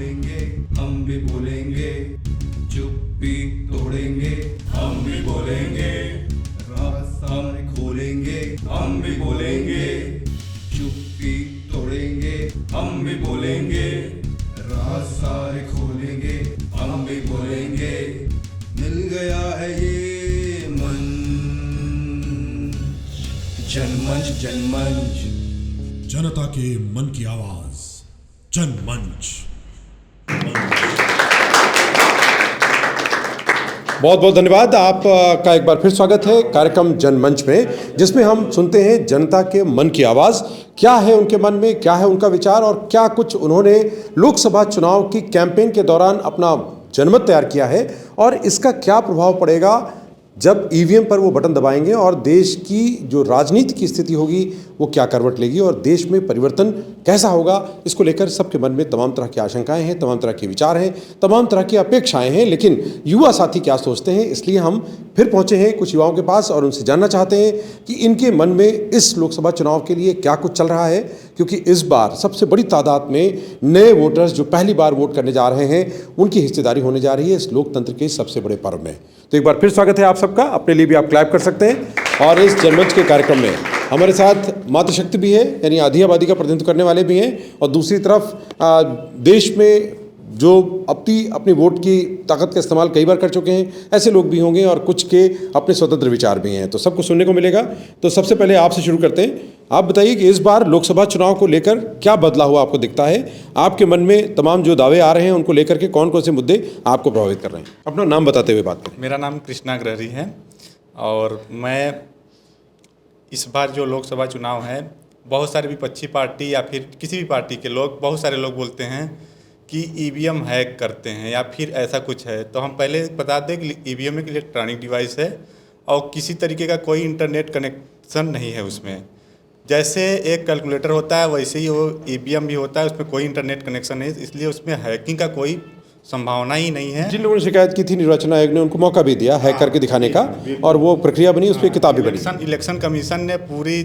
बोलेंगे, हम भी बोलेंगे, चुप्पी तोड़ेंगे, हम भी बोलेंगे, राज सारे खोलेंगे, हम भी बोलेंगे, चुप्पी तोड़ेंगे, हम भी बोलेंगे, राज सारे खोलेंगे, हम भी बोलेंगे। मिल गया है ये मंच, जनमंच, जनमंच, जनता के मन की आवाज, जनमंच। बहुत बहुत धन्यवाद। आपका एक बार फिर स्वागत है कार्यक्रम जनमंच में, जिसमें हम सुनते हैं जनता के मन की आवाज़। क्या है उनके मन में, क्या है उनका विचार और क्या कुछ उन्होंने लोकसभा चुनाव की कैंपेन के दौरान अपना जनमत तैयार किया है और इसका क्या प्रभाव पड़ेगा जब ईवीएम पर वो बटन दबाएंगे और देश की जो राजनीति की स्थिति होगी वो क्या करवट लेगी और देश में परिवर्तन कैसा होगा। इसको लेकर सबके मन में तमाम तरह की आशंकाएं हैं, तमाम तरह के विचार हैं, तमाम तरह की अपेक्षाएं हैं। लेकिन युवा साथी क्या सोचते हैं, इसलिए हम फिर पहुंचे हैं कुछ युवाओं के पास और उनसे जानना चाहते हैं कि इनके मन में इस लोकसभा चुनाव के लिए क्या कुछ चल रहा है। क्योंकि इस बार सबसे बड़ी तादाद में नए वोटर्स जो पहली बार वोट करने जा रहे हैं, उनकी हिस्सेदारी होने जा रही है इस लोकतंत्र के सबसे बड़े पर्व में। तो एक बार फिर स्वागत है आप सबका। अपने लिए भी आप क्लैप कर सकते हैं। और इस जनमंच के कार्यक्रम में हमारे साथ मातृशक्ति भी है, यानी आधी आबादी का प्रतिनिधित्व करने वाले भी हैं, और दूसरी तरफ देश में जो अपनी वोट की ताकत का इस्तेमाल कई बार कर चुके हैं ऐसे लोग भी होंगे और कुछ के अपने स्वतंत्र विचार भी हैं। तो सबको सुनने को मिलेगा। तो सबसे पहले आपसे शुरू करते हैं। आप बताइए कि इस बार लोकसभा चुनाव को लेकर क्या बदला हुआ आपको दिखता है। आपके मन में तमाम जो दावे आ रहे हैं उनको लेकर के कौन कौन से मुद्दे आपको प्रभावित कर रहे हैं। अपना नाम बताते हुए बात करें। मेरा नाम कृष्णा ग्रहरी है और मैं इस बार जो लोकसभा चुनाव है, बहुत सारे विपक्षी पार्टी या फिर किसी भी पार्टी के लोग, बहुत सारे लोग बोलते हैं कि ईवीएम हैक करते हैं या फिर ऐसा कुछ है। तो हम पहले बता दें कि ईवीएम एक इलेक्ट्रॉनिक डिवाइस है और किसी तरीके का कोई इंटरनेट कनेक्शन नहीं है उसमें। जैसे एक कैलकुलेटर होता है वैसे ही वो ईवीएम भी होता है, उसमें कोई इंटरनेट कनेक्शन नहीं, इसलिए उसमें हैकिंग का कोई संभावना ही नहीं है। जिन लोगों ने शिकायत की थी, निर्वाचन आयोग ने उनको मौका भी दिया हैक करके दिखाने का और वो प्रक्रिया बनी, उस पर किताब भी बनी। इलेक्शन कमीशन ने पूरी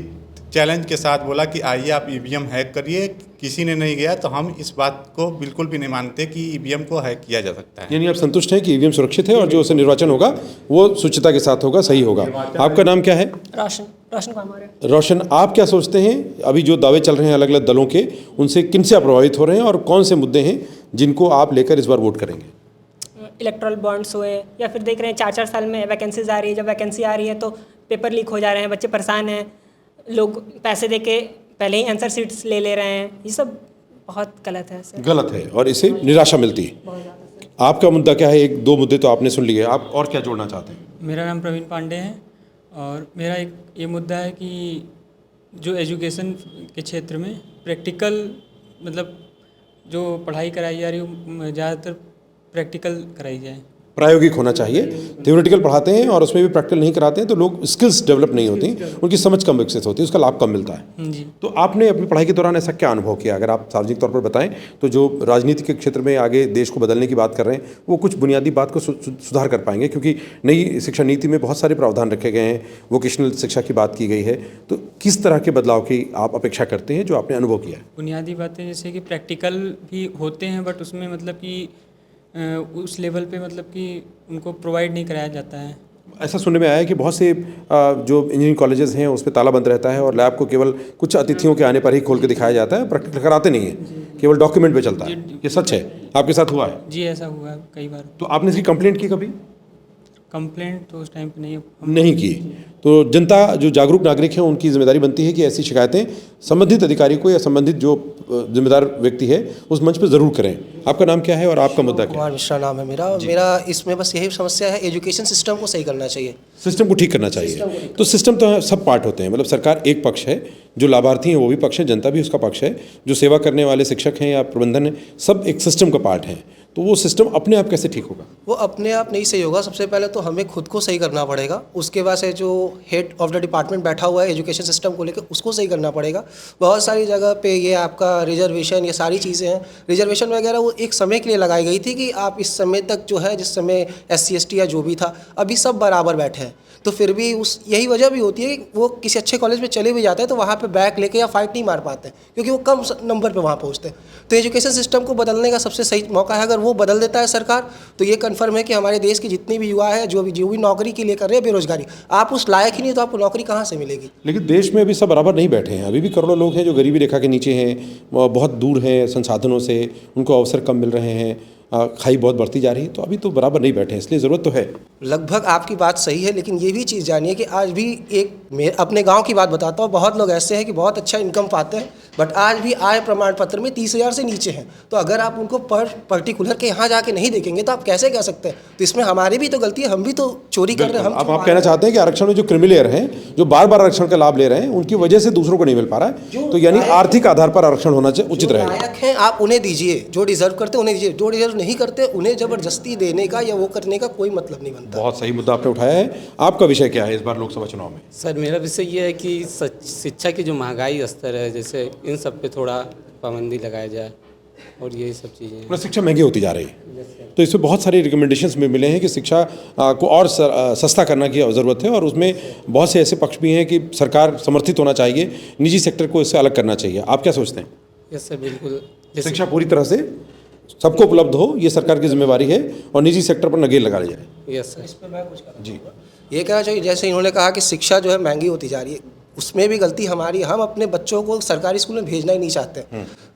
चैलेंज के साथ बोला कि आइए आप ईवीएम हैक करिए, किसी ने नहीं गया। तो हम इस बात को बिल्कुल भी नहीं मानते कि ईवीएम को हैक किया जा सकता है। यानी आप संतुष्ट हैं कि ईवीएम सुरक्षित है और जो उसे निर्वाचन होगा वो शुचिता के साथ होगा, सही होगा। आपका नाम क्या है? रोशन कुमार है। रोशन, आप क्या सोचते हैं अभी जो दावे चल रहे हैं अलग अलग दलों के, उनसे किन से आप प्रभावित हो रहे हैं और कौन से मुद्दे हैं जिनको आप लेकर इस बार वोट करेंगे? इलेक्ट्रल बॉन्ड्स हुए या फिर देख रहे हैं 4-4 साल में वैकेंसीज आ रही है। जब वैकेंसी आ रही है तो पेपर लीक हो जा रहे हैं, बच्चे परेशान हैं, लोग पैसे दे के पहले ही आंसर शीट्स ले रहे हैं। ये सब बहुत गलत है सर। गलत है और इससे निराशा मिलती है। आपका मुद्दा क्या है? एक दो मुद्दे तो आपने सुन लिए, आप और क्या जोड़ना चाहते हैं? मेरा नाम प्रवीण पांडे है और मेरा एक ये मुद्दा है कि जो एजुकेशन के क्षेत्र में प्रैक्टिकल, मतलब जो पढ़ाई कराई जा रही है ज़्यादातर प्रैक्टिकल कराई जाए, प्रायोगिक होना चाहिए। थ्योरेटिकल पढ़ाते हैं और उसमें भी प्रैक्टिकल नहीं कराते हैं तो लोग स्किल्स डेवलप नहीं होती, उनकी समझ कम विकसित होती है, उसका लाभ कम मिलता है। जी। तो आपने अपनी पढ़ाई के दौरान ऐसा क्या अनुभव किया, अगर आप सार्वजनिक तौर पर बताएं? तो जो राजनीति के क्षेत्र में आगे देश को बदलने की बात कर रहे हैं वो कुछ बुनियादी बात को सुधार कर पाएंगे, क्योंकि नई शिक्षा नीति में बहुत सारे प्रावधान रखे गए हैं, वोकेशनल शिक्षा की बात की गई है। तो किस तरह के बदलाव की आप अपेक्षा करते हैं जो आपने अनुभव किया है? बुनियादी बातें जैसे कि प्रैक्टिकल भी होते हैं बट उसमें मतलब कि उस लेवल पे मतलब कि उनको प्रोवाइड नहीं कराया जाता है। ऐसा सुनने में आया है कि बहुत से जो इंजीनियरिंग कॉलेजेस हैं उस पर ताला बंद रहता है और लैब को केवल कुछ अतिथियों के आने पर ही खोल के दिखाया जाता है, प्रैक्टिकल कराते नहीं है, केवल डॉक्यूमेंट पे चलता है। ये सच है? आपके साथ हुआ है? जी, ऐसा हुआ है कई बार। तो आपने इसकी कंप्लेंट की कभी? कंप्लेंट तो उस टाइम पे नहीं की। तो जनता जो जागरूक नागरिक हैं उनकी जिम्मेदारी बनती है कि ऐसी शिकायतें संबंधित अधिकारी को या संबंधित जो जिम्मेदार व्यक्ति है उस मंच पर जरूर करें। आपका नाम क्या है और आपका मुद्दा क्या है? कुमार मिश्रा नाम है मेरा इसमें बस यही समस्या है, एजुकेशन सिस्टम को सही करना चाहिए, सिस्टम को ठीक करना चाहिए। तो सिस्टम तो सब पार्ट होते हैं, मतलब सरकार एक पक्ष है, जो लाभार्थी हैं वो भी पक्ष है, जनता भी उसका पक्ष है, जो सेवा करने वाले शिक्षक हैं या प्रबंधन है, सब एक सिस्टम का पार्ट है। तो वो सिस्टम अपने आप कैसे ठीक होगा? वो अपने आप नहीं सही होगा। सबसे पहले तो हमें खुद को सही करना पड़ेगा, उसके बाद से जो हेड ऑफ द डिपार्टमेंट बैठा हुआ है एजुकेशन सिस्टम को लेकर उसको सही करना पड़ेगा। बहुत सारी जगह पे ये आपका रिजर्वेशन, ये सारी चीज़ें हैं, रिजर्वेशन वगैरह वो एक समय के लिए लगाई गई थी कि आप इस समय तक जो है, जिस समय SC ST या जो भी था, अभी सब बराबर बैठे हैं। तो फिर भी उस यही वजह भी होती है कि वो किसी अच्छे कॉलेज में चले भी जाते हैं तो वहाँ पे बैक लेके या फाइट नहीं मार पाते क्योंकि वो कम नंबर पे वहाँ पहुँचते हैं। तो एजुकेशन सिस्टम को बदलने का सबसे सही मौका है। अगर वो बदल देता है सरकार तो ये कन्फर्म है कि हमारे देश के जितने भी युवा है, जो भी नौकरी के लिए कर रहे हैं, बेरोजगारी, आप उस लायक ही नहीं तो आपको नौकरी कहाँ से मिलेगी? लेकिन देश में अभी सब बराबर नहीं बैठे हैं, अभी भी करोड़ों लोग हैं जो गरीबी रेखा के नीचे हैं, बहुत दूर हैं संसाधनों से, उनको अवसर कम मिल रहे हैं, खाई बहुत बढ़ती जा रही है, तो अभी तो बराबर नहीं बैठे हैं, इसलिए ज़रूरत तो है। लगभग आपकी बात सही है, लेकिन ये भी चीज़ जानिए कि आज भी अपने गांव की बात बताता हूँ, बहुत लोग ऐसे हैं कि बहुत अच्छा इनकम पाते हैं बट आज भी आय प्रमाण पत्र में 30,000 से नीचे हैं। तो अगर आप उनको पर्टिकुलर के यहाँ जाके नहीं देखेंगे तो आप कैसे कह सकते हैं? तो इसमें हमारी भी तो गलती है, हम भी तो चोरी कर रहे हैं। अब आप कहना चाहते हैं कि आरक्षण में जो क्रिमिलेयर हैं, जो बार बार आरक्षण का लाभ ले रहे हैं, उनकी वजह से दूसरों को नहीं मिल पा रहा है, तो यानी आर्थिक आधार पर आरक्षण होना चाहिए, उचित रहेगा। लायक हैं आप उन्हें दीजिए, जो डिजर्व करते हैं उन्हें दीजिए, जो डिजर्व नहीं करते उन्हें जबरदस्ती देने का या वो करने का कोई मतलब नहीं बनता। बहुत सही मुद्दा आपने उठाया है। आपका विषय क्या है इस बार लोकसभा चुनाव में? सर मेरा विषय ये है कि शिक्षा की जो महंगाई स्तर है, जैसे इन सब पे थोड़ा पाबंदी लगाया जाए और यही सब चीज़ें। शिक्षा महंगी होती जा रही है, तो इसमें बहुत सारे रिकमेंडेशंस में मिले हैं कि शिक्षा को और सस्ता करने की ज़रूरत है, और उसमें बहुत से ऐसे पक्ष भी हैं कि सरकार समर्थित होना चाहिए, निजी सेक्टर को इससे अलग करना चाहिए। आप क्या सोचते हैं? यस सर, बिल्कुल। शिक्षा पूरी तरह से सबको उपलब्ध हो, ये सरकार की जिम्मेवारी है, और निजी सेक्टर पर नकेल लगा ली जाए। Yes sir. इस पर मैं कुछ जी ये कहना चाहिए, जैसे इन्होंने कहा कि शिक्षा जो है महंगी होती जा रही है, उसमें भी गलती हमारी। हम अपने बच्चों को सरकारी स्कूल में भेजना ही नहीं चाहते।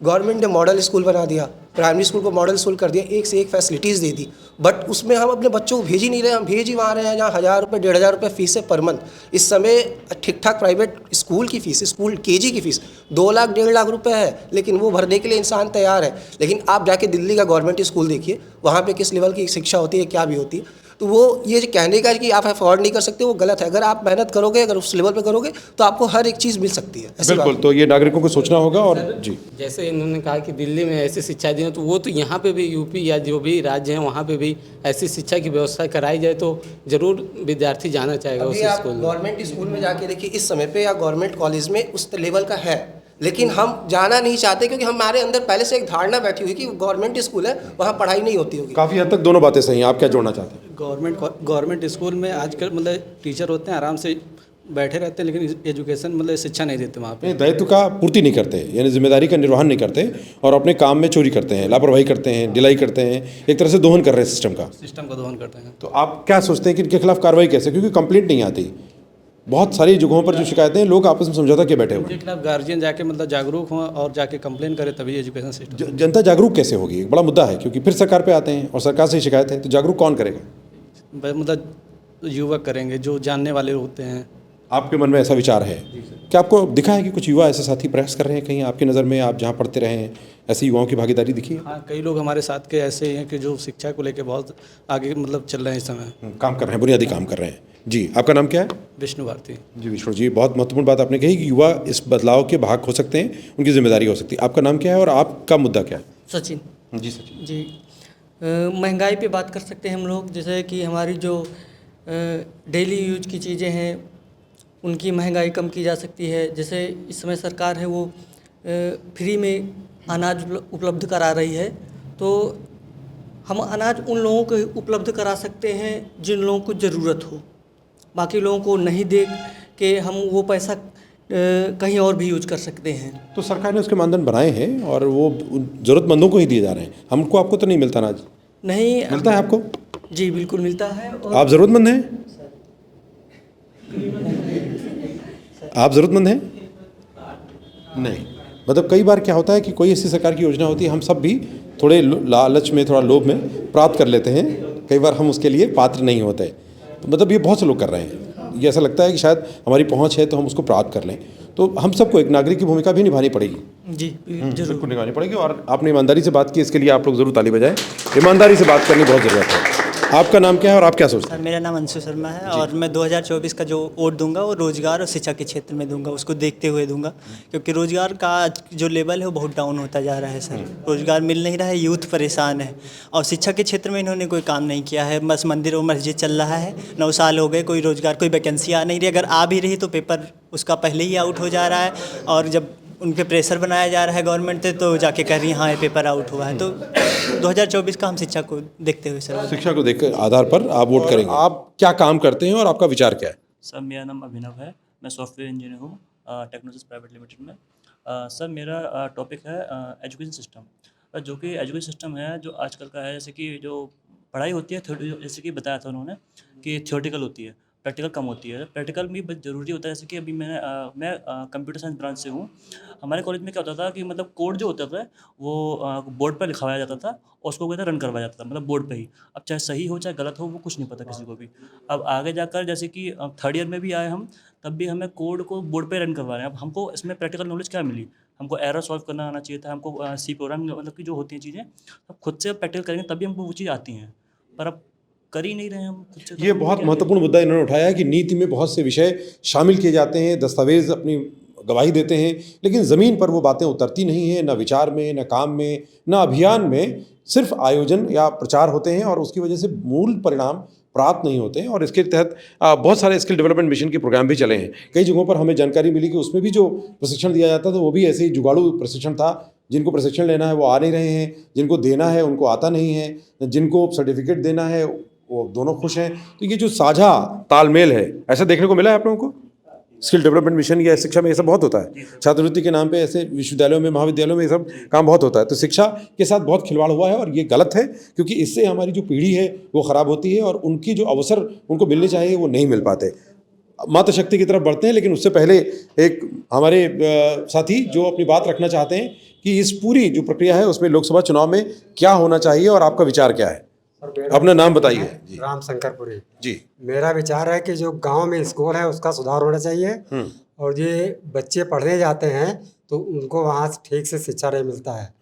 गवर्नमेंट ने मॉडल स्कूल बना दिया, प्राइमरी स्कूल को मॉडल स्कूल कर दिया, एक से एक फैसिलिटीज़ दे दी, बट उसमें हम अपने बच्चों को भेज ही नहीं रहे। हम भेज ही वहाँ रहे हैं जहाँ 1,000 रुपये 1,500 रुपये फीस है पर मंथ। इस समय ठीक ठाक प्राइवेट स्कूल की फ़ीस, स्कूल KG की फ़ीस 2 लाख 1.5 लाख रुपये है, लेकिन वो भरने के लिए इंसान तैयार है। लेकिन आप जाके दिल्ली का गवर्नमेंट स्कूल देखिए, वहाँ पे किस लेवल की शिक्षा होती है, क्या भी होती है। तो वो ये जो कहने का कि आप अफोर्ड नहीं कर सकते, वो गलत है। अगर आप मेहनत करोगे, अगर उस लेवल पे करोगे तो आपको हर एक चीज़ मिल सकती है। बिल्कुल, तो ये नागरिकों को सोचना होगा। और जी, जैसे इन्होंने कहा कि दिल्ली में ऐसी शिक्षा दी है, तो वो तो यहाँ पे भी UP या जो भी राज्य हैं वहाँ पे भी ऐसी शिक्षा की व्यवस्था कराई जाए तो जरूर विद्यार्थी जाना चाहेगा उस स्कूल में। गवर्नमेंट स्कूल में जाके देखिए, इस समय पे या गवर्नमेंट कॉलेज में उस लेवल का है, लेकिन हम जाना नहीं चाहते क्योंकि हमारे अंदर पहले से एक धारणा बैठी हुई कि गवर्नमेंट स्कूल है, वहाँ पढ़ाई नहीं होती होगी। काफ़ी हद तक दोनों बातें सही हैं। आप क्या जोड़ना चाहते हैं? गवर्नमेंट स्कूल में आजकल मतलब टीचर होते हैं, आराम से बैठे रहते हैं, लेकिन एजुकेशन मतलब शिक्षा नहीं देते वहाँ पे। दायित्व का पूर्ति नहीं करते, यानी जिम्मेदारी का निर्वहन नहीं करते, और अपने काम में चोरी करते हैं, लापरवाही करते हैं, ढिलाई करते हैं, एक तरह से दोहन कर रहे हैं सिस्टम का दोहन करते हैं। तो आप क्या सोचते हैं कि इनके खिलाफ कार्रवाई कैसे? क्योंकि कंप्लेंट नहीं आती, बहुत सारी जगहों पर जो शिकायतें हैं, लोग आपस में समझौता के बैठे हुए इनके खिलाफ गार्जियन जाके मतलब जागरूक हों और जाके कंप्लेन करे, तभी एजुकेशन सिस्टम। जनता जागरूक कैसे होगी, एक बड़ा मुद्दा है, क्योंकि फिर सरकार पे आते हैं और सरकार से शिकायत है, तो जागरूक कौन करेगा? मतलब युवक करेंगे, जो जानने वाले होते हैं। आपके मन में ऐसा विचार है? क्या आपको दिखा है कि कुछ युवा ऐसे साथी प्रयास कर रहे हैं कहीं आपकी नज़र में, आप जहाँ पढ़ते रहे हैं, ऐसे युवाओं की भागीदारी दिखी है? हाँ, कई लोग हमारे साथ के ऐसे हैं कि जो शिक्षा को लेकर बहुत आगे मतलब चल रहे हैं, इस समय काम कर रहे हैं, बुनियादी काम कर रहे हैं। जी, आपका नाम क्या है? विष्णु भारती। जी विष्णु जी, बहुत महत्वपूर्ण बात आपने कही कि युवा इस बदलाव के भाग हो सकते हैं, उनकी जिम्मेदारी हो सकती है। आपका नाम क्या है और आपका मुद्दा क्या है? सचिन जी सचिन जी। महंगाई पे बात कर सकते हैं हम लोग, जैसे कि हमारी जो डेली यूज की चीज़ें हैं उनकी महंगाई कम की जा सकती है। जैसे इस समय सरकार है वो फ्री में अनाज उपलब्ध करा रही है, तो हम अनाज उन लोगों को उपलब्ध करा सकते हैं जिन लोगों को ज़रूरत हो, बाकी लोगों को नहीं दे के हम वो पैसा कहीं और भी यूज कर सकते हैं। तो सरकार ने उसके मानदंड बनाए हैं और वो ज़रूरतमंदों को ही दिए जा रहे हैं। हमको, आपको तो नहीं मिलता अनाज? नहीं मिलता है आपको? जी बिल्कुल मिलता है। और आप ज़रूरतमंद हैं? आप ज़रूरतमंद हैं? नहीं, मतलब कई बार क्या होता है कि कोई ऐसी सरकार की योजना होती है, हम सब भी थोड़े लालच में, थोड़ा लोभ में प्राप्त कर लेते हैं, कई बार हम उसके लिए पात्र नहीं होते। तो मतलब ये बहुत से लोग कर रहे हैं। ये ऐसा लगता है कि शायद हमारी पहुंच है तो हम उसको प्राप्त कर लें, तो हम सबको एक नागरिक की भूमिका भी निभानी पड़ेगी। जी जरूर निभानी पड़ेगी, और आपने ईमानदारी से बात की, इसके लिए आप लोग ज़रूर ताली बजाएं। ईमानदारी से बात करनी बहुत ज़रूरत है। आपका नाम क्या है और आप क्या सोचते हैं? सर मेरा नाम अंशु शर्मा है और मैं 2024 का जो वोट दूंगा वो रोजगार और शिक्षा के क्षेत्र में दूंगा, उसको देखते हुए दूंगा, क्योंकि रोजगार का जो लेवल है वो बहुत डाउन होता जा रहा है सर। रोजगार मिल नहीं रहा है, यूथ परेशान है। और शिक्षा के क्षेत्र में इन्होंने कोई काम नहीं किया है, बस मंदिर और मस्जिद चल रहा है। 9 साल हो गए, कोई रोजगार, कोई वैकेंसी आ नहीं रही। अगर आ भी रही तो पेपर उसका पहले ही आउट हो जा रहा है, और जब उन पे प्रेशर बनाया जा रहा है गवर्नमेंट से तो जाके कह रही है हाँ ये पेपर आउट हुआ है। तो 2024 का हम शिक्षा को देखते हुए सर, शिक्षा को देख आधार पर आप वोट करेंगे। आप क्या काम करते हैं और आपका विचार क्या है? सर मेरा नाम अभिनव है, मैं सॉफ्टवेयर इंजीनियर हूँ टेक्नोसिस प्राइवेट लिमिटेड में। सर मेरा टॉपिक है एजुकेशन सिस्टम, जो कि एजुकेशन सिस्टम है जो आजकल का है। जैसे कि जो पढ़ाई होती है, जैसे कि बताया था उन्होंने कि थियोरेटिकल होती है, प्रैक्टिकल कम होती है। प्रैक्टिकल भी बहुत ज़रूरी होता है। जैसे कि अभी मैं कंप्यूटर साइंस ब्रांच से हूँ। हमारे कॉलेज में क्या होता था कि मतलब कोड जो होता था वो बोर्ड पर लिखवाया जाता था और उसको कहते रन करवाया जाता था, मतलब बोर्ड पे ही। अब चाहे सही हो चाहे गलत हो वो कुछ नहीं पता किसी को भी। अब आगे जाकर जैसे कि 3rd ईयर में भी आए हम, तब भी हमें कोड को बोर्ड पे रन करवा रहे हैं। अब हमको इसमें प्रैक्टिकल नॉलेज क्या मिली? हमको एरर सॉल्व करना आना चाहिए था, हमको सी प्रोग्राम मतलब कि जो होती हैं चीज़ें अब खुद से प्रैक्टिकल करेंगे तभी हमको वो चीज़ आती हैं, पर अब कर ही नहीं रहे हैं हम खुद से। ये बहुत महत्वपूर्ण मुद्दा इन्होंने उठाया है कि नीति में बहुत से विषय शामिल किए जाते हैं, दस्तावेज अपनी गवाही देते हैं, लेकिन ज़मीन पर वो बातें उतरती नहीं हैं, न विचार में, न काम में, न अभियान में। सिर्फ आयोजन या प्रचार होते हैं और उसकी वजह से मूल परिणाम प्राप्त नहीं होते हैं। और इसके तहत बहुत सारे स्किल डेवलपमेंट मिशन के प्रोग्राम भी चले हैं। कई जगहों पर हमें जानकारी मिली कि उसमें भी जो प्रशिक्षण दिया जाता था वो भी ऐसे ही जुगाड़ू प्रशिक्षण था। जिनको प्रशिक्षण लेना है वो आ नहीं रहे हैं, जिनको देना है उनको आता नहीं है, जिनको सर्टिफिकेट देना है वो दोनों खुश हैं। तो ये जो साझा तालमेल है, ऐसा देखने को मिला है आप लोगों को? स्किल डेवलपमेंट मिशन या शिक्षा में ये सब बहुत होता है। छात्रवृत्ति के नाम पे ऐसे विश्वविद्यालयों में, महाविद्यालयों में ये सब काम बहुत होता है। तो शिक्षा के साथ बहुत खिलवाड़ हुआ है और ये गलत है, क्योंकि इससे हमारी जो पीढ़ी है वो ख़राब होती है और उनकी जो अवसर उनको मिलने चाहिए वो नहीं मिल पाते। मातृशक्ति की तरफ बढ़ते हैं, लेकिन उससे पहले एक हमारे साथी जो अपनी बात रखना चाहते हैं कि इस पूरी जो प्रक्रिया है उसमें लोकसभा चुनाव में क्या होना चाहिए और आपका विचार क्या है? अपना नाम बताइए। राम शंकरपुरी जी। मेरा विचार है कि जो गांव में स्कूल है उसका सुधार होना चाहिए, और ये बच्चे पढ़ने जाते हैं तो उनको वहाँ ठीक से शिक्षा नहीं मिलता है।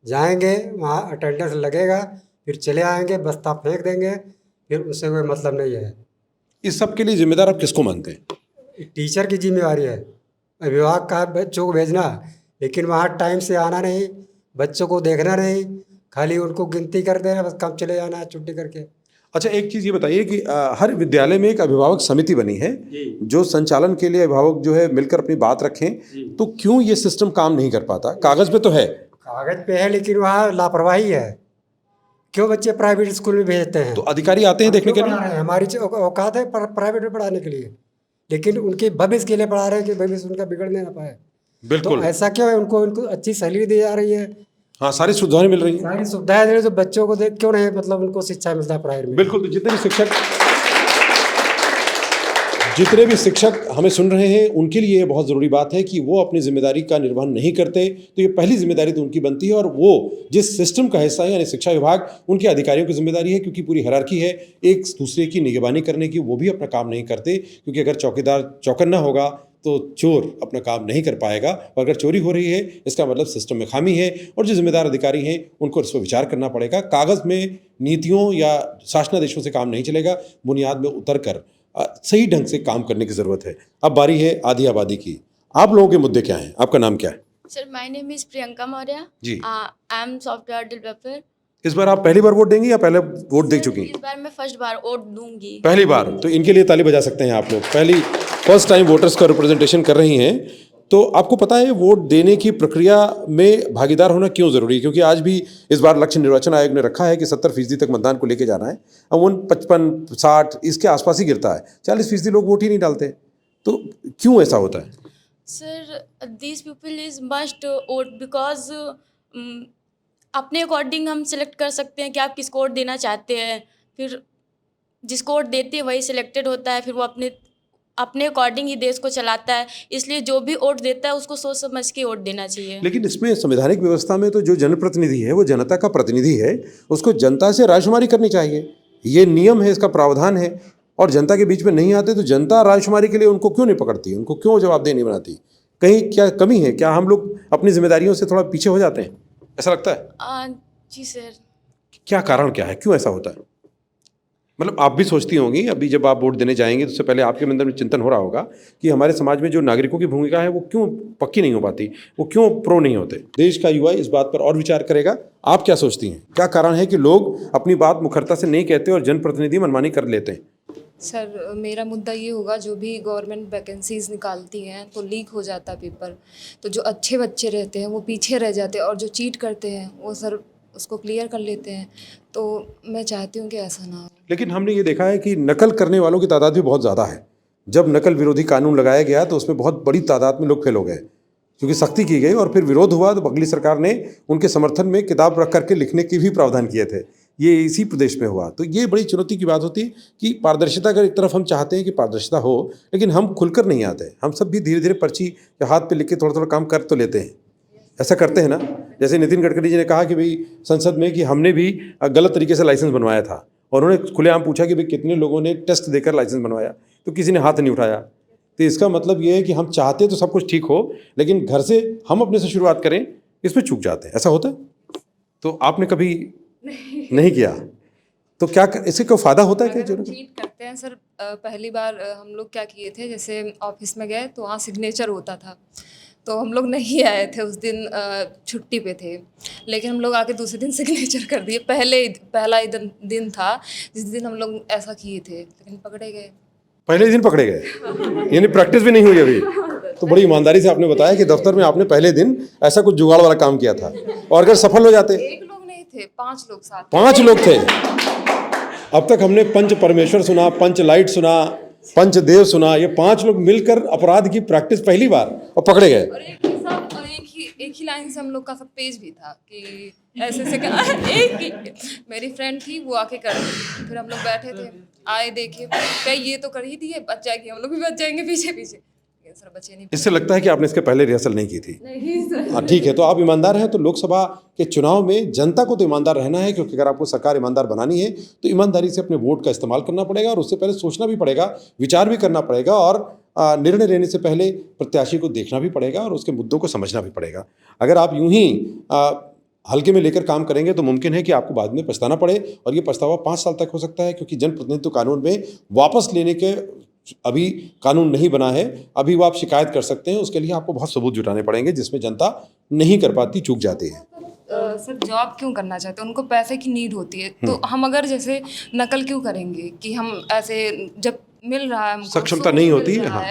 जाएंगे वहाँ अटेंडेंस लगेगा, फिर चले आएंगे, बस्ता फेंक देंगे, फिर उससे कोई मतलब नहीं है। इस सब के लिए जिम्मेदार आप किसको मानते हैं? टीचर की जिम्मेवारी है, अभिभावक का बच्चों को भेजना, लेकिन वहाँ टाइम से आना नहीं, बच्चों को देखना नहीं, खाली उनको गिनती कर देना, बस कब चले जाना है छुट्टी करके। अच्छा, एक चीज़ ये बताइए कि हर विद्यालय में एक अभिभावक समिति बनी है जो संचालन के लिए अभिभावक जो है मिलकर अपनी बात रखें, तो क्यों ये सिस्टम काम नहीं कर पाता? कागज़ पे तो है, कागज पे है, लेकिन वहाँ लापरवाही है। क्यों बच्चे प्राइवेट स्कूल में भेजते हैं? तो अधिकारी आते हैं देखने के लिए। हमारी औकात है प्राइवेट में पढ़ाने के लिए, लेकिन उनके भविष्य के लिए पढ़ा रहे हैं कि भविष्य उनका बिगड़ने ना पाए। बिल्कुल। तो ऐसा क्यों है? उनको अच्छी सैलरी दी जा रही है, हाँ, सारी सुविधाएं मिल रही हैं, सारी सुविधाएं दे रही है, तो बच्चों को देख क्यों नहीं मतलब उनको शिक्षा मिलता है प्राइवेट में? बिल्कुल। तो जितने भी शिक्षक हमें सुन रहे हैं उनके लिए बहुत ज़रूरी बात है कि वो अपनी जिम्मेदारी का निर्वहन नहीं करते, तो ये पहली जिम्मेदारी तो उनकी बनती है, और वो जिस सिस्टम का हिस्सा है यानी शिक्षा विभाग, उनके अधिकारियों की जिम्मेदारी है, क्योंकि पूरी हायरार्की है एक दूसरे की निगरानी करने की, वो भी अपना काम नहीं करते, क्योंकि अगर चौकीदार चौकन्ना होगा तो चोर अपना काम नहीं कर पाएगा। और अगर चोरी हो रही है इसका मतलब सिस्टम में खामी है, और जो जिम्मेदार अधिकारी हैं उनको इस पर विचार करना पड़ेगा। कागज़ में नीतियों या शासनादेशों से काम नहीं चलेगा, बुनियाद में उतर कर सही ढंग से काम करने की ज़रूरत है। अब बारी है आधी आबादी की। आप लोगों के मुद्दे क्या हैं? आपका नाम क्या है? Sir my name is Priyanka Maurya ji. I am software developer. इस बार आप पहली बार वोट देंगी या पहले वोट दे चुकी हैं? इस बार मैं फर्स्ट बार वोट दूंगी। पहली बार? तो इनके लिए ताली बजा सकते हैं आप लोग। फर्स्ट टाइम वोटर्स का रिप्रेजेंटेशन कर रही हैं। तो आपको पता है वोट देने की प्रक्रिया में भागीदार होना क्यों ज़रूरी है? क्योंकि आज भी इस बार लक्ष्य निर्वाचन आयोग ने रखा है कि 70% तक मतदान को लेके जाना है। अमूमन 55-60 इसके आसपास ही गिरता है, 40% लोग वोट ही नहीं डालते। तो क्यों ऐसा होता है? Sir this people is must vote because अपने अकॉर्डिंग हम सिलेक्ट कर सकते हैं कि आप किसको वोट देना चाहते हैं। फिर जिसको वोट देते हैं वही सिलेक्टेड होता है, फिर वो अपने अकॉर्डिंग ही देश को चलाता है। इसलिए जो भी वोट देता है उसको सोच समझ के वोट देना चाहिए। लेकिन इसमें संवैधानिक व्यवस्था में तो जो जनप्रतिनिधि है वो जनता का प्रतिनिधि है, उसको जनता से रायशुमारी करनी चाहिए। ये नियम है, इसका प्रावधान है। और जनता के बीच में नहीं आते तो जनता रायशुमारी के लिए उनको क्यों नहीं पकड़ती, उनको क्यों जवाबदेह नहीं बनाती? कहीं क्या कमी है? क्या हम लोग अपनी जिम्मेदारियों से थोड़ा पीछे हो जाते हैं, ऐसा लगता है? जी सर। क्या कारण क्या है, क्यों ऐसा होता है? मतलब आप भी सोचती होंगी अभी जब आप वोट देने जाएंगे तो उससे पहले आपके अंदर में चिंतन हो रहा होगा कि हमारे समाज में जो नागरिकों की भूमिका है वो क्यों पक्की नहीं हो पाती, वो क्यों प्रो नहीं होते। देश का युवा इस बात पर और विचार करेगा। आप क्या सोचती हैं, क्या कारण है कि लोग अपनी बात मुखरता से नहीं कहते और जनप्रतिनिधि मनमानी कर लेते हैं? सर मेरा मुद्दा ये होगा, जो भी गवर्नमेंट वैकेंसीज निकालती हैं तो लीक हो जाता है पेपर, तो जो अच्छे बच्चे रहते हैं वो पीछे रह जाते हैं और जो चीट करते हैं वो सर उसको क्लियर कर लेते हैं। तो मैं चाहती हूँ कि ऐसा ना हो। लेकिन हमने ये देखा है कि नकल करने वालों की तादाद भी बहुत ज़्यादा है। जब नकल विरोधी कानून लगाया गया तो उसमें बहुत बड़ी तादाद में लोग फेल हो गए, क्योंकि सख्ती की गई और फिर विरोध हुआ तो अगली सरकार ने उनके समर्थन में किताब रख करके लिखने के भी प्रावधान किए थे। ये इसी प्रदेश में हुआ। तो ये बड़ी चुनौती की बात होती है कि पारदर्शिता का एक तरफ हम चाहते हैं कि पारदर्शिता हो, लेकिन हम खुलकर नहीं आते। हम सब भी धीरे धीरे पर्ची या हाथ पे लिख के थोड़ा थोड़ा काम कर तो लेते हैं, ऐसा करते हैं ना। जैसे नितिन गडकरी जी ने कहा कि भाई संसद में कि हमने भी गलत तरीके से लाइसेंस बनवाया था, और उन्होंने खुलेआम पूछा कि भाई कितने लोगों ने टेस्ट देकर लाइसेंस बनवाया, तो किसी ने हाथ नहीं उठाया। तो इसका मतलब ये है कि हम चाहते तो सब कुछ ठीक हो, लेकिन घर से हम अपने से शुरुआत करें, इसमें चूक जाते हैं। ऐसा होता है? तो आपने कभी नहीं किया तो क्या इससे कोई फ़ायदा होता है? क्या चीट करते हैं सर। पहली बार हम लोग क्या किए थे, जैसे ऑफिस में गए तो वहाँ सिग्नेचर होता था, तो हम लोग नहीं आए थे उस दिन, छुट्टी पे थे, लेकिन हम लोग आके दूसरे दिन सिग्नेचर कर दिए। पहला ही दिन था जिस दिन हम लोग ऐसा किए थे, लेकिन पकड़े गए। पहले दिन पकड़े गए? यानी प्रैक्टिस भी नहीं हुई अभी? तो बड़ी ईमानदारी से आपने बताया कि दफ्तर में आपने पहले दिन ऐसा कुछ जुगाड़ वाला काम किया था, और अगर सफल हो जाते? एक लोग नहीं थे, 5 लोग साथ। 5 लोग थे। अब तक हमने पंच परमेश्वर सुना, पंच लाइट सुना, पंच देव सुना, ये 5 लोग मिलकर अपराध की प्रैक्टिस पहली बार, और पकड़े गए। और एक ही लाइन से हम लोग का सब पेज भी था कि ऐसे मेरी फ्रेंड थी वो आके कर दी। फिर हम लोग बैठे थे, आए देखे, क्या ये तो कर ही दिए, बच जाएंगे, हम लोग भी बच जाएंगे पीछे पीछे, सर बचे नहीं। इससे लगता है कि आपने इसके पहले रिहर्सल नहीं की थी। नहीं सर। हाँ ठीक है, तो आप ईमानदार हैं। तो लोकसभा के चुनाव में जनता को तो ईमानदार रहना है, क्योंकि अगर आपको सरकार ईमानदार बनानी है तो ईमानदारी से अपने वोट का इस्तेमाल करना पड़ेगा, और उससे पहले सोचना भी पड़ेगा, विचार भी करना पड़ेगा, और निर्णय लेने से पहले प्रत्याशी को देखना भी पड़ेगा और उसके मुद्दों को समझना भी पड़ेगा। अगर आप यूं ही हल्के में लेकर काम करेंगे तो मुमकिन है कि आपको बाद में पछताना पड़े, और ये पछतावा 5 साल तक हो सकता है, क्योंकि जनप्रतिनिधित्व कानून में वापस लेने के अभी कानून नहीं बना है। अभी वो आप शिकायत कर सकते हैं, उसके लिए आपको बहुत सबूत जुटाने पड़ेंगे, जिसमें जनता नहीं कर पाती, चूक जाती है। सर जॉब क्यों करना चाहते हैं, उनको पैसे की नीड होती है, तो हम अगर जैसे नकल क्यों करेंगे कि हम ऐसे, जब मिल रहा है हमको, सक्षमता नहीं होती है, हाँ,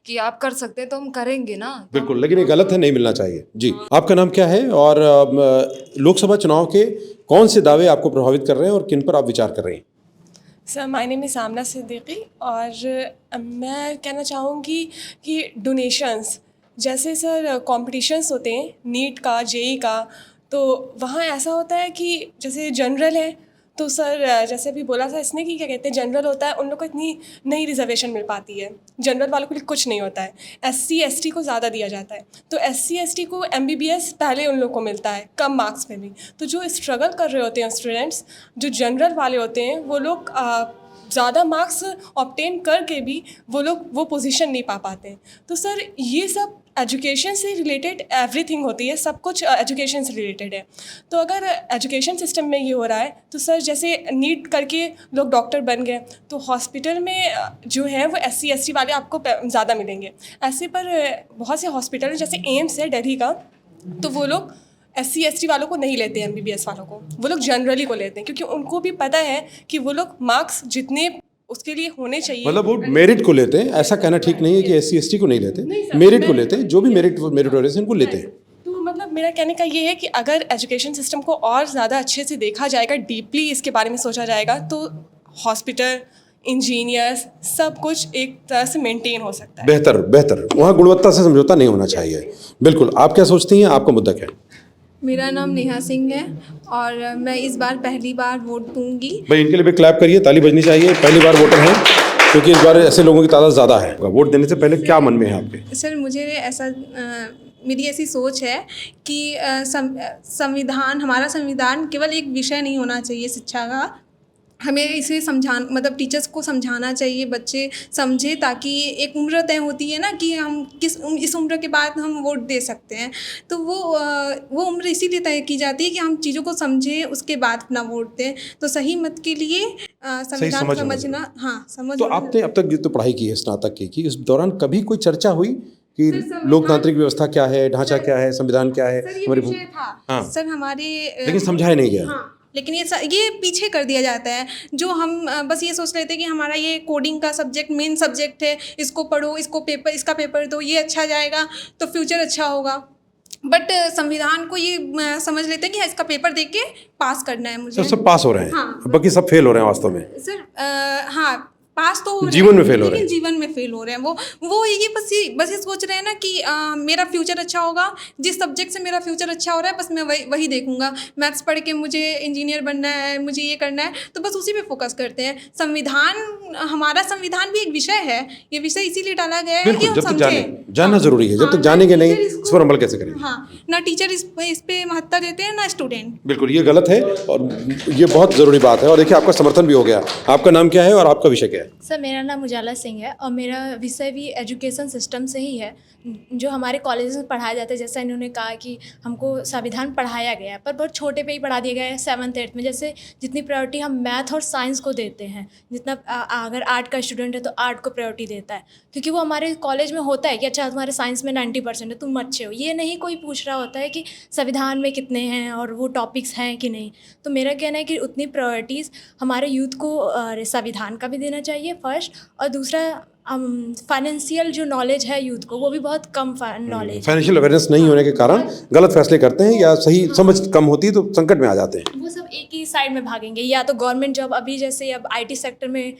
कि आप कर सकते हैं तो हम करेंगे ना। बिल्कुल, लेकिन ये गलत है, नहीं मिलना चाहिए। जी, आपका नाम क्या है, और लोकसभा चुनाव के कौन से दावे आपको प्रभावित कर रहे हैं और किन पर आप विचार कर रही हैं? सर माय नेम इज़ सामना सिद्दीकी, और मैं कहना चाहूँगी कि डोनेशंस, जैसे सर कॉम्पिटिशन्स होते हैं नीट का, जेई का, तो वहाँ ऐसा होता है कि जैसे जनरल है तो सर जैसे अभी बोला था इसने कि क्या कहते हैं, जनरल होता है, उन लोग को इतनी नई रिजर्वेशन मिल पाती है, जनरल वालों के लिए कुछ नहीं होता है। SC ST को ज़्यादा दिया जाता है, तो SC ST को MBBS पहले उन लोग को मिलता है कम मार्क्स में भी। तो जो स्ट्रगल कर रहे होते हैं स्टूडेंट्स, जो जनरल वाले होते हैं, वो लोग ज़्यादा मार्क्स ऑब्टेन करके भी वो लोग वो पोजीशन नहीं पा पाते हैं। तो सर ये सब एजुकेशन से रिलेटेड एवरीथिंग होती है, सब कुछ एजुकेशन से रिलेटेड है। तो अगर एजुकेशन सिस्टम में ये हो रहा है, तो सर जैसे नीट करके लोग डॉक्टर बन गए, तो हॉस्पिटल में जो है वो SC ST वाले आपको ज़्यादा मिलेंगे। ऐसे पर बहुत से हॉस्पिटल जैसे एम्स है दिल्ली का, तो वो लोग SC ST वालों को नहीं लेते, MBBS वालों को, वो लोग जनरली को लेते हैं, क्योंकि उनको भी पता है कि वो लोग मार्क्स जितने उसके लिए होने चाहिए, मतलब वो मेरिट को लेते हैं। ऐसा कहना ठीक नहीं है कि SC ST को नहीं लेते, मेरिट को लेते हैं, जो भी मेरिटोरियस उनको लेते हैं। तो मतलब मेरा कहने का ये है कि अगर एजुकेशन सिस्टम को और ज़्यादा अच्छे से देखा जाएगा, डीपली इसके बारे में सोचा जाएगा, तो हॉस्पिटल, इंजीनियर्स, सब कुछ एक तरह से मेंटेन हो सकता है। बेहतर वहाँ गुणवत्ता से समझौता नहीं होना चाहिए। बिल्कुल, आप क्या सोचती हैं, आपका मुद्दा क्या है? मेरा नाम नेहा सिंह है और मैं इस बार पहली बार वोट दूंगी। भाई इनके लिए भी क्लैप करिए, ताली बजनी चाहिए, पहली बार वोटर हैं, क्योंकि इस बार ऐसे लोगों की तादाद ज़्यादा है। वोट देने से पहले क्या मन में है आपके? सर मुझे ऐसा मेरी ऐसी सोच है कि संविधान, हमारा संविधान केवल एक विषय नहीं होना चाहिए शिक्षा का, हमें इसे मतलब टीचर्स को समझाना चाहिए, बच्चे समझे, ताकि एक उम्र तय होती है ना कि हम इस उम्र के बाद हम वोट दे सकते हैं, तो वो उम्र इसीलिए तय की जाती है कि हम चीज़ों को समझें, उसके बाद अपना वोट दें। तो सही मत के लिए संविधान को समझना, हाँ समझ। तो आपने अब तक तो पढ़ाई की है, स्नातक की, इस दौरान कभी कोई चर्चा हुई कि लोकतांत्रिक व्यवस्था क्या है, ढांचा क्या है, संविधान क्या है? सर ये विषय था, हाँ। सर हमारे लेकिन समझाया नहीं गया। हाँ, लेकिन ये पीछे कर दिया जाता है। जो हम बस ये सोच लेते हैं कि हमारा ये कोडिंग का सब्जेक्ट मेन सब्जेक्ट है, इसको पढ़ो, इसका पेपर दो, ये अच्छा जाएगा तो फ्यूचर अच्छा होगा। बट संविधान को ये समझ लेते हैं कि इसका पेपर देख के पास करना है मुझे। सब पास हो रहे हैं, हाँ, बाकी सब फेल हो रहे हैं वास्तव में। सर हाँ, पास तो हो रहे हैं, जीवन में फेल हो रहे हैं, लेकिन जीवन में फेल हो रहे हैं। वो ये बस ये सोच रहे हैं ना कि मेरा फ्यूचर अच्छा होगा, जिस सब्जेक्ट से मेरा फ्यूचर अच्छा हो रहा है बस मैं वही देखूंगा। मैथ्स पढ़ के मुझे इंजीनियर बनना है, मुझे ये करना है, तो बस उसी पे फोकस करते हैं। हमारा संविधान भी एक विषय है, ये विषय इसीलिए डाला गया है कि हम समझें। जानना जरूरी है, जब तक जानेंगे नहीं इस पर अमल कैसे करेंगे? हाँ, ना टीचर इस पे महत्ता देते हैं, ना स्टूडेंट। बिल्कुल, ये गलत है और ये बहुत ज़रूरी बात है। और देखिए, आपका समर्थन भी हो गया। आपका नाम क्या है और आपका विषय क्या है? सर, मेरा नाम उजाला सिंह है और मेरा विषय भी एजुकेशन सिस्टम से ही है, जो हमारे कॉलेज में पढ़ाया जाता है। जैसा इन्होंने कहा कि हमको संविधान पढ़ाया गया है, पर बहुत छोटे पे ही पढ़ा दिया गया है, 7th-8th में। जैसे जितनी प्रायोरिटी हम मैथ और साइंस को देते हैं, जितना अगर आर्ट का स्टूडेंट है तो आर्ट को प्रायोरिटी देता है, क्योंकि वो हमारे कॉलेज में होता है कि अच्छा तुम्हारे साइंस में 90% है, तुम अच्छे हो। ये नहीं कोई पूछ रहा होता है कि संविधान में कितने हैं और वो टॉपिक्स हैं कि नहीं। तो मेरा कहना है कि उतनी प्रायोरिटीज़ हमारे यूथ को संविधान का भी देना चाहिए फर्स्ट, और दूसरा फाइनेंशियल जो नॉलेज है यूथ को, वो भी बहुत कम नॉलेज। फाइनेंशियल अवेयरनेस नहीं होने के कारण गलत फैसले करते हैं या सही समझ कम होती है तो संकट में आ जाते हैं। वो सब एक ही साइड में भागेंगे, या तो गवर्नमेंट जॉब। अभी जैसे अब आईटी सेक्टर में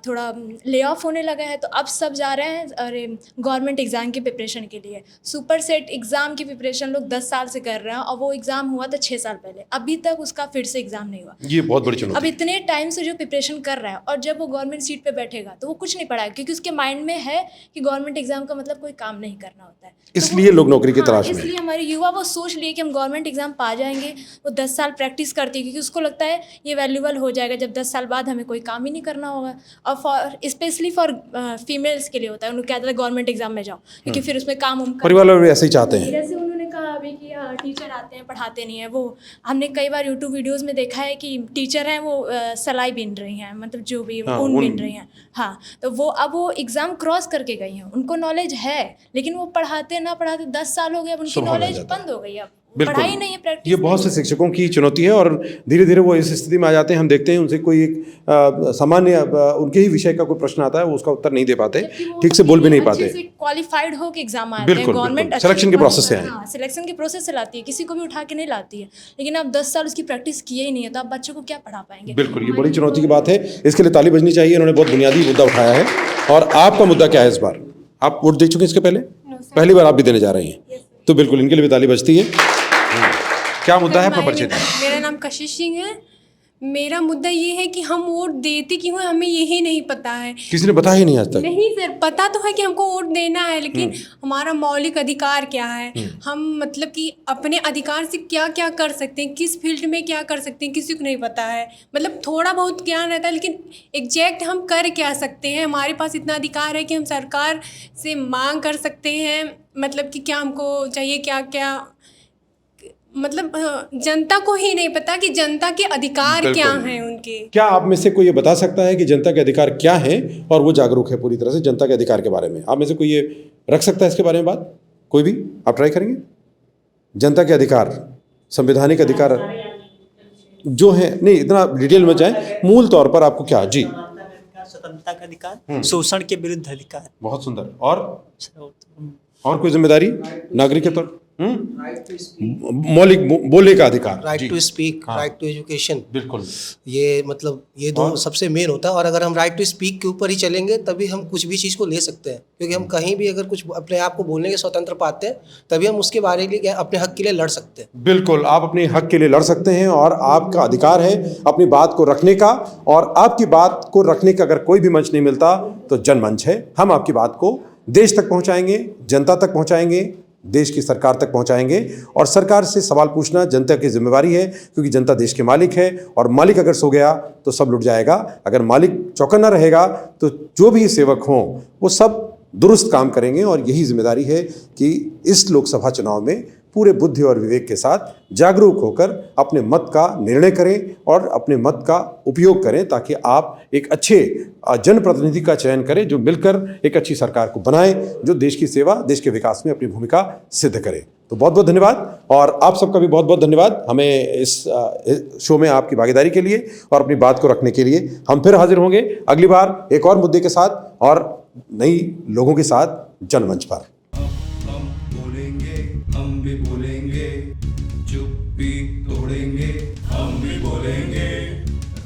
थोड़ा ले ऑफ होने लगा है, तो अब सब जा रहे हैं अरे गवर्नमेंट एग्ज़ाम की प्रिपरेशन के लिए। सुपर सेट एग्ज़ाम की प्रिपरेशन लोग 10 साल से कर रहे हैं, और वो एग्ज़ाम हुआ था 6 साल पहले, अभी तक उसका फिर से एग्ज़ाम नहीं हुआ। ये बहुत बड़ी चुनौती। अब इतने टाइम से जो प्रिपरेशन कर रहा है, और जब वो गवर्नमेंट सीट पे बैठेगा तो वो कुछ नहीं पढ़ाएगा, क्योंकि उसके माइंड में है कि गवर्नमेंट एग्जाम का मतलब कोई काम नहीं करना होता है। इसलिए लोग नौकरी की तलाश में। इसलिए हमारे युवा वो सोच लिए कि हम गवर्नमेंट एग्जाम पा जाएंगे। वो 10 साल प्रैक्टिस करती है, क्योंकि उसको लगता है ये वैल्यूबल हो जाएगा जब 10 साल बाद हमें कोई काम ही नहीं करना होगा। और स्पेशली फॉर फीमेल्स के लिए होता है, उन्होंने कहता है गवर्नमेंट एग्जाम में जाओ, क्योंकि फिर उसमें काम परिवार वाले ऐसे ही चाहते हैं। जैसे उन्होंने कहा अभी कि टीचर आते हैं पढ़ाते नहीं है। वो हमने कई बार यूट्यूब वीडियोज़ में देखा है कि टीचर हैं वो सिलाई बिन रही हैं, मतलब जो भी ऊन बिन रही हैं। हाँ, तो वो अब वो एग्ज़ाम क्रॉस करके गई हैं, उनको नॉलेज है, लेकिन वो पढ़ाते ना पढ़ाते 10 साल हो गए, अब उनकी नॉलेज बंद हो गई। अब पढ़ाई नहीं है, प्रैक्टिस। ये बहुत से शिक्षकों की चुनौती है और धीरे धीरे वो इस स्थिति में आ जाते हैं। हम देखते हैं उनसे कोई एक सामान्य उनके ही विषय का कोई प्रश्न आता है, वो उसका उत्तर नहीं दे पाते, ठीक से बोल भी नहीं पाते। क्वालिफाइड हो के एग्जाम आते हैं, गवर्नमेंट सिलेक्शन के प्रोसेस से आए। हाँ, सिलेक्शन के प्रोसेस से लाती है, किसी को भी उठा के नहीं लाती है। लेकिन अब 10 साल उसकी प्रैक्टिस किए ही नहीं है, तो आप बच्चों को क्या पढ़ा पाएंगे? बिल्कुल, ये बड़ी चुनौती की बात है। इसके लिए ताली बजनी चाहिए। इन्होंने बहुत बुनियादी मुद्दा उठाया है। और आपका मुद्दा क्या है इस बार? आप वोट दे चुके हैं इसके पहली बार आप भी देने जा रही हैं, तो बिल्कुल इनके लिए भी ताली बजती है। क्या मुद्दा है आपका? परिचय? मेरा नाम कशिश सिंह है। मेरा मुद्दा ये है कि हम वोट देते क्यों हैं, हमें यही नहीं पता है। किसी ने बताया ही नहीं आज तक? नहीं सर, पता तो है कि हमको वोट देना है, लेकिन हमारा मौलिक अधिकार क्या है, हम मतलब कि अपने अधिकार से क्या क्या कर सकते हैं, किस फील्ड में क्या कर सकते हैं, किसी को नहीं पता है। मतलब थोड़ा बहुत ज्ञान रहता है, लेकिन एग्जैक्ट हम कर क्या सकते हैं। हमारे पास इतना अधिकार है कि हम सरकार से मांग कर सकते हैं, मतलब कि क्या हमको चाहिए, क्या क्या, मतलब जनता को ही नहीं पता कि जनता के अधिकार क्या हैं उनके। क्या आप में से कोई ये बता सकता है कि जनता के अधिकार क्या हैं और वो जागरूक है पूरी तरह से जनता के अधिकार के बारे में? आप में से कोई ये रख सकता है इसके बारे में बात? कोई भी आप ट्राई करेंगे? जनता के अधिकार, संवैधानिक अधिकार जो है, नहीं इतना डिटेल में जाए, मूल तौर पर आपको क्या? जी, स्वतंत्रता का अधिकार, शोषण के विरुद्ध अधिकार। बहुत सुंदर। और कोई जिम्मेदारी नागरिक के तौर? मौलिक बोलने का अधिकार, right to speak, right to education. बिल्कुल, ये मतलब ये दो सबसे मेन होता है। और अगर हम राइट टू स्पीक के ऊपर ही चलेंगे तभी हम कुछ भी चीज़ को ले सकते हैं, क्योंकि हम कहीं भी अगर कुछ अपने आप को बोलने के स्वतंत्र पाते हैं तभी हम उसके बारे में अपने हक के लिए लड़ सकते हैं। बिल्कुल, आप अपने हक के लिए लड़ सकते हैं और आपका अधिकार है अपनी बात को रखने का। और आपकी बात को रखने का अगर कोई भी मंच नहीं मिलता तो जनमंच है। हम आपकी बात को देश तक पहुंचाएंगे, जनता तक पहुंचाएंगे, देश की सरकार तक पहुंचाएंगे। और सरकार से सवाल पूछना जनता की जिम्मेवारी है, क्योंकि जनता देश के मालिक है और मालिक अगर सो गया तो सब लुट जाएगा। अगर मालिक चौकन्ना रहेगा तो जो भी सेवक हों वो सब दुरुस्त काम करेंगे। और यही जिम्मेदारी है कि इस लोकसभा चुनाव में पूरे बुद्धि और विवेक के साथ जागरूक होकर अपने मत का निर्णय करें और अपने मत का उपयोग करें, ताकि आप एक अच्छे जनप्रतिनिधि का चयन करें जो मिलकर एक अच्छी सरकार को बनाए, जो देश की सेवा, देश के विकास में अपनी भूमिका सिद्ध करे। तो बहुत बहुत धन्यवाद, और आप सबका भी बहुत बहुत धन्यवाद हमें इस शो में आपकी भागीदारी के लिए और अपनी बात को रखने के लिए। हम फिर हाजिर होंगे अगली बार एक और मुद्दे के साथ और नई लोगों के साथ जनमंच पर। हम भी बोलेंगे, चुप्पी तोड़ेंगे, हम भी बोलेंगे,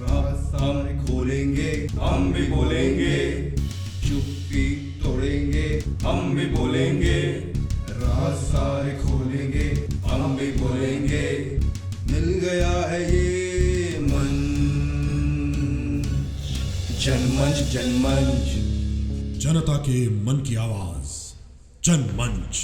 रास्ता खोलेंगे, हम भी बोलेंगे, चुप्पी तोड़ेंगे, हम भी बोलेंगे, रास्ता खोलेंगे, हम भी बोलेंगे। मिल गया है ये मंच, जनमंच, जनमंच, जनता के मन की आवाज, जनमंच।